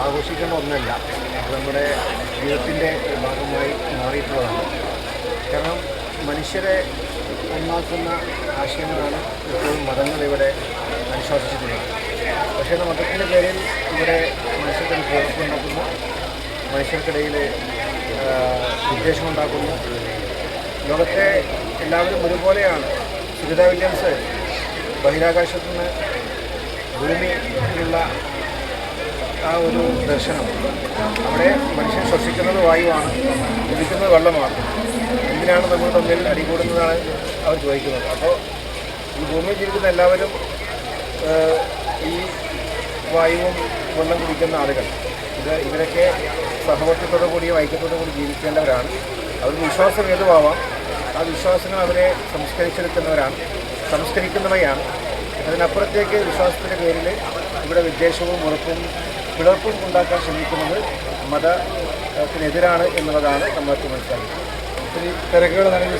ആഘോഷിക്കേണ്ട ഒന്നല്ല, അത് നമ്മുടെ ജീവിതത്തിൻ്റെ ഭാഗമായി മാറിയിട്ടുള്ളതാണ്. കാരണം മനുഷ്യരെ ഒന്നാക്കുന്ന ആശയങ്ങളാണ് ഇപ്പോഴും മതങ്ങൾ ഇവിടെ അനുശാസിച്ചിട്ടുള്ളത്. പക്ഷേ മതത്തിൻ്റെ പേരിൽ ഇവിടെ മനുഷ്യർക്കിടയിൽ കുഴപ്പമുണ്ടാക്കുന്നു, മനുഷ്യർക്കിടയിൽ വിദ്വേഷമുണ്ടാക്കുന്നു. ലോകത്തെ എല്ലാവരും ഒരുപോലെയാണ്. സുനിത വില്യംസ് ബഹിരാകാശത്തു നിന്ന് ഭൂമിയിലുള്ള ആ ഒരു ദർശനം, അവിടെ മനുഷ്യൻ ശ്വസിക്കുന്നത് വായുവാണ്, കുടിക്കുന്നത് വെള്ളമാണ്, എന്തിനാണ് നമ്മൾ തമ്മിൽ അടികൂടുന്നതാണ് അവർ ചോദിക്കുന്നത്. അപ്പോൾ ഈ ഭൂമിയിൽ ജീവിക്കുന്ന എല്ലാവരും ഈ വായുവും വെള്ളം കുടിക്കുന്ന ആളുകൾ, ഇവരൊക്കെ സഹവർത്തിത്തോടു കൂടിയും ഐക്യത്തോടു കൂടി ജീവിക്കേണ്ടവരാണ്. അവർക്ക് വിശ്വാസം ഏതുമാവാം, ആ വിശ്വാസങ്ങൾ അവരെ സംസ്കരിക്കുന്നവയാണ്. അതിനപ്പുറത്തേക്ക് വിശ്വാസത്തിൻ്റെ പേരിൽ ഇവിടെ വിദ്വേഷവും ഉറപ്പും പിളർപ്പും ഉണ്ടാക്കാൻ ശ്രമിക്കുന്നത് മതത്തിനെതിരാണ് എന്നുള്ളതാണ് നമ്മൾക്ക് മനസ്സിലാക്കുന്നത്. തിരക്കുകൾ നടന്ന്